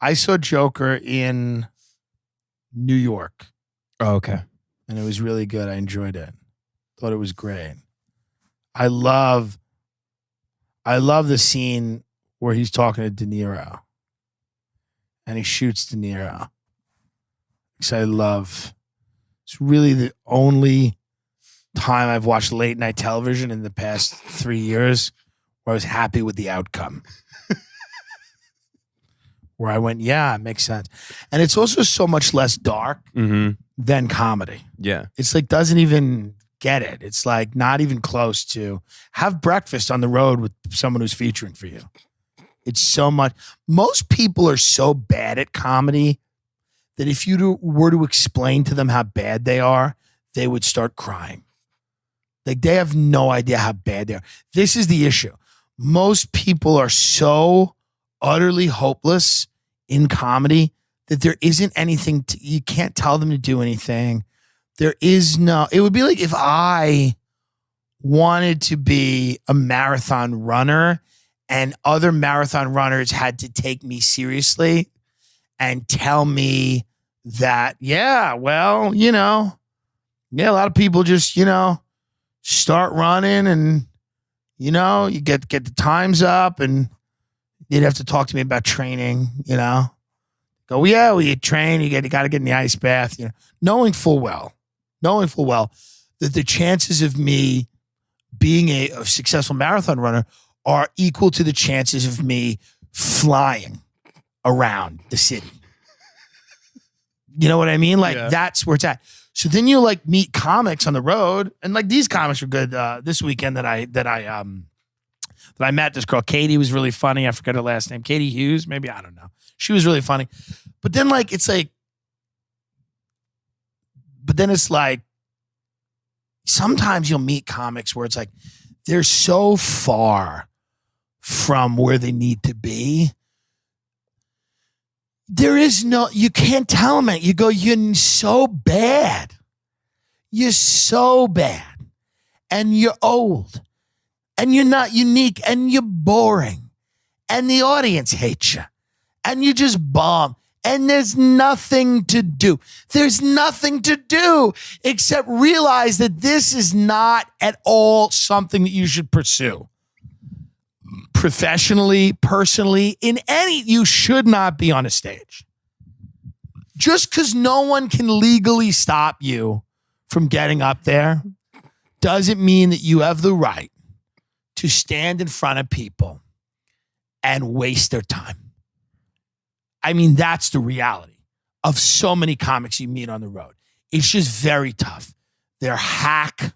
I saw Joker in New York. Oh, okay. And it was really good. I enjoyed it. Thought it was great. I love the scene where he's talking to De Niro. And he shoots De Niro. Because it's really the only time I've watched late night television in the past 3 years where I was happy with the outcome. Where I went, yeah, it makes sense. And it's also so much less dark than comedy. Yeah. It's like doesn't even get it. It's like not even close to have breakfast on the road with someone who's featuring for you. It's so much. Most people are so bad at comedy that if you were to explain to them how bad they are, they would start crying. Like they have no idea how bad they are. This is the issue. Most people are so utterly hopeless in comedy that there isn't anything, you can't tell them to do anything. There is no, it would be like if I wanted to be a marathon runner and other marathon runners had to take me seriously and tell me that, yeah, well, a lot of people just, start running and, you get the times up and you'd have to talk to me about training, Go, yeah, well, you train, you got to get in the ice bath, knowing full well that the chances of me being a successful marathon runner are equal to the chances of me flying around the city. You know what I mean? Like That's where it's at. So then you meet comics on the road, and these comics were good. This weekend that I met this girl, Katie, was really funny. I forget her last name, Katie Hughes, maybe, I don't know. She was really funny, but then it's like sometimes you'll meet comics where it's like they're so far from where they need to be. There is no, you can't tell them it. You go, you're so bad. You're so bad. And you're old. And you're not unique. And you're boring. And the audience hates you. And you just bomb. And there's nothing to do. There's nothing to do except realize that this is not at all something that you should pursue. Professionally, personally, you should not be on a stage. Just because no one can legally stop you from getting up there doesn't mean that you have the right to stand in front of people and waste their time. I mean, that's the reality of so many comics you meet on the road. It's just very tough. They're hack.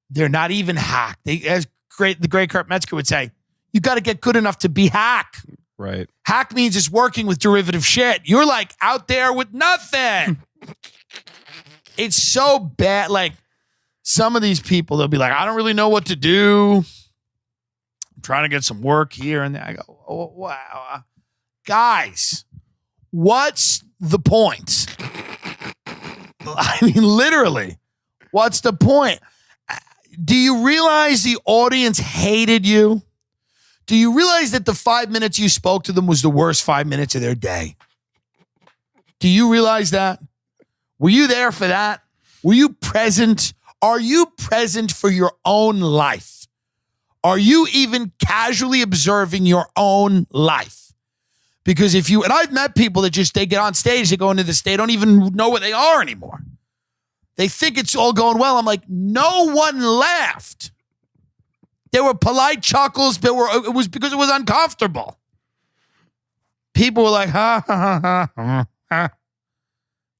They're not even hack. The great Kurt Metzger would say, you got to get good enough to be hack. Right. Hack means it's working with derivative shit. You're out there with nothing. It's so bad. Some of these people, they'll be like, I don't really know what to do. I'm trying to get some work here and there. I go, oh, wow. Guys, what's the point? I mean, literally, what's the point? Do you realize the audience hated you? Do you realize that the 5 minutes you spoke to them was the worst 5 minutes of their day? Do you realize that? Were you there for that? Were you present? Are you present for your own life? Are you even casually observing your own life? Because and I've met people that they get on stage, they go into this, they don't even know what they are anymore. They think it's all going well. I'm like, no one laughed. There were polite chuckles. It was because it was uncomfortable. People were like, ha, ha, ha, ha, ha.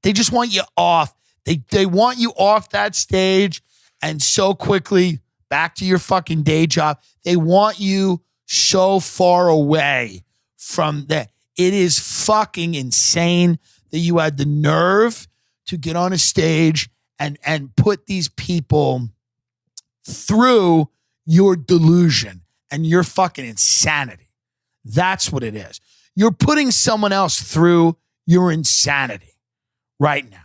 They just want you off. They want you off that stage and so quickly back to your fucking day job. They want you so far away from that. It is fucking insane that you had the nerve to get on a stage and put these people through your delusion and your fucking insanity. That's what it is. You're putting someone else through your insanity right now.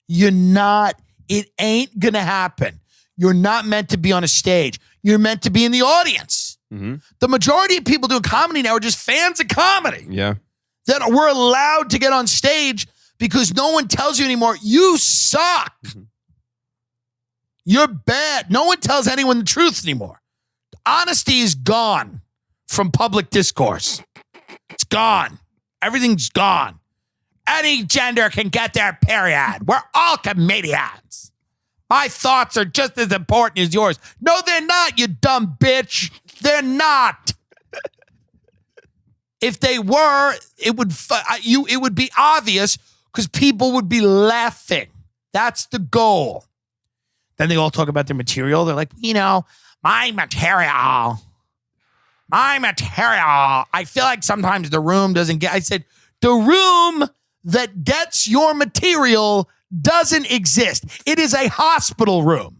You're not, it ain't gonna happen. You're not meant to be on a stage. You're meant to be in the audience. Mm-hmm. The majority of people doing comedy now are just fans of comedy. Yeah. That we're allowed to get on stage because no one tells you anymore, you suck. Mm-hmm. You're bad. No one tells anyone the truth anymore. Honesty is gone from public discourse. It's gone. Everything's gone. Any gender can get their period. We're all comedians. My thoughts are just as important as yours. No, they're not, you dumb bitch. They're not. If they were, it would be obvious because people would be laughing. That's the goal. Then they all talk about their material. They're like, my material. I feel like sometimes the room doesn't get. I said, the room that gets your material doesn't exist. It is a hospital room.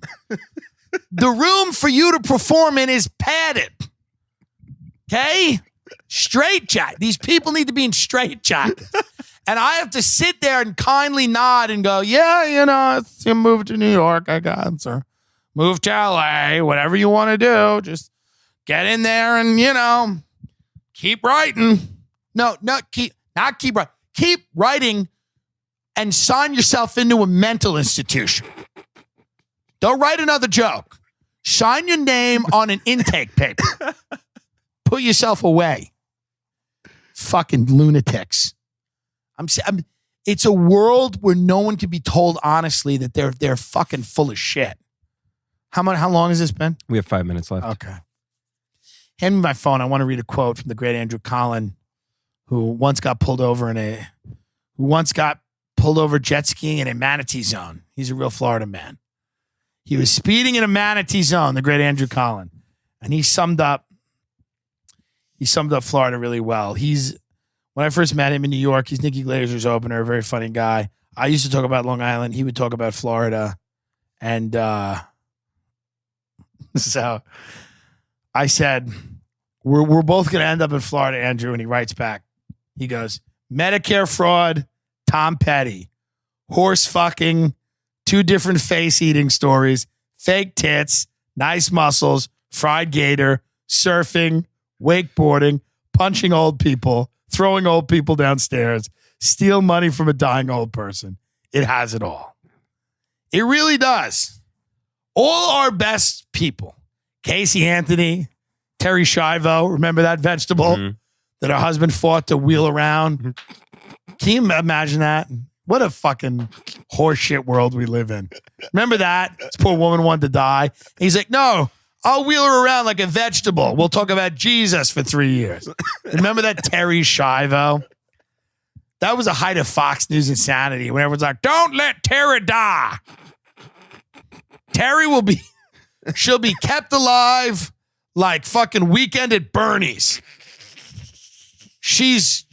The room for you to perform in is padded. Okay? Straitjacket. These people need to be in straitjackets. And I have to sit there and kindly nod and go, yeah, it's you move to New York, I got it. Move to LA, whatever you want to do. Just get in there and, keep writing. Keep writing. Keep writing and sign yourself into a mental institution. Don't write another joke. Sign your name on an intake paper. Put yourself away. Fucking lunatics. It's a world where no one can be told honestly that they're fucking full of shit. How long has this been? We have 5 minutes left. Okay. Hand me my phone. I want to read a quote from the great Andrew Collin, who once got pulled over jet skiing in a manatee zone. He's a real Florida man. He was speeding in a manatee zone, the great Andrew Collin, and he summed up Florida really well. When I first met him in New York, he's Nikki Glazer's opener, a very funny guy. I used to talk about Long Island. He would talk about Florida. And so I said, we're both going to end up in Florida, Andrew. And he writes back. He goes, Medicare fraud, Tom Petty, horse fucking, 2 different face eating stories, fake tits, nice muscles, fried gator, surfing, wakeboarding, punching old people, throwing old people downstairs, steal money from a dying old person. It has it all. It really does. All our best people, Casey Anthony, Terry Schiavo, remember that vegetable that her husband fought to wheel around? Can you imagine that? What a fucking horseshit world we live in. Remember that? This poor woman wanted to die. And he's like, no, I'll wheel her around like a vegetable. We'll talk about Jesus for 3 years. Remember that Terry Schiavo? That was a height of Fox News insanity when everyone's like, don't let Terry die. Terry she'll be kept alive like fucking Weekend at Bernie's. She's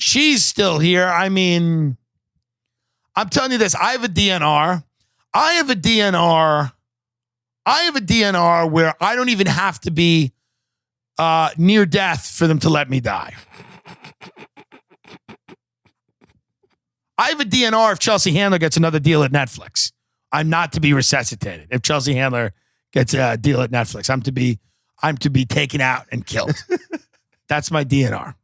still here. I mean, I'm telling you this. I have a DNR where I don't even have to be near death for them to let me die. I have a DNR if Chelsea Handler gets another deal at Netflix. I'm not to be resuscitated. If Chelsea Handler gets a deal at Netflix, I'm to be taken out and killed. That's my DNR.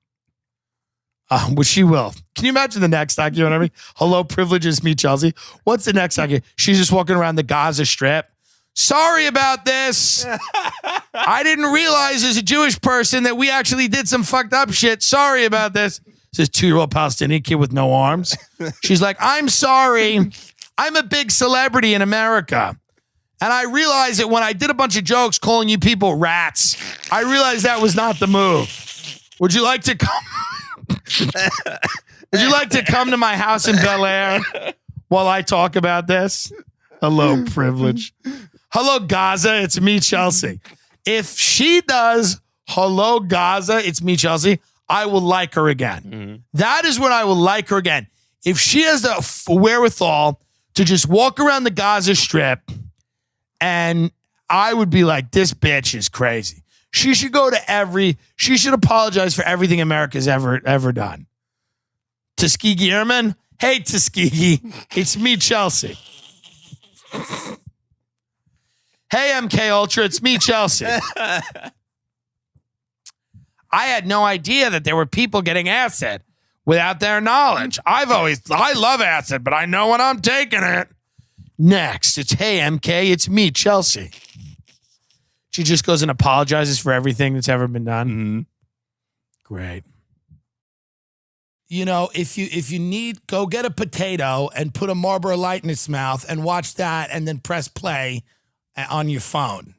Which she will. Can you imagine the next documentary? Hello, privileges, meet Chelsea. What's the next documentary? She's just walking around the Gaza Strip. Sorry about this. I didn't realize as a Jewish person that we actually did some fucked up shit. Sorry about this. This 2-year-old Palestinian kid with no arms. She's like, I'm sorry. I'm a big celebrity in America. And I realized that when I did a bunch of jokes calling you people rats, I realized that was not the move. Would you like to come? Would you like to come to my house in Bel Air while I talk about this? Hello, privilege. Hello, Gaza. It's me, Chelsea. If she does hello, Gaza, it's me, Chelsea, I will like her again. Mm-hmm. That is when I will like her again. If she has the wherewithal to just walk around the Gaza Strip, and I would be like, this bitch is crazy. She should she should apologize for everything America's ever done. Tuskegee Airmen, hey, Tuskegee, it's me, Chelsea. Hey, MK Ultra, it's me, Chelsea. I had no idea that there were people getting acid without their knowledge. I love acid, but I know when I'm taking it. Next, it's, hey, MK, it's me, Chelsea. She just goes and apologizes for everything that's ever been done. Mm-hmm. Great. You know, if you need, go get a potato and put a Marlboro Light in its mouth and watch that and then press play on your phone.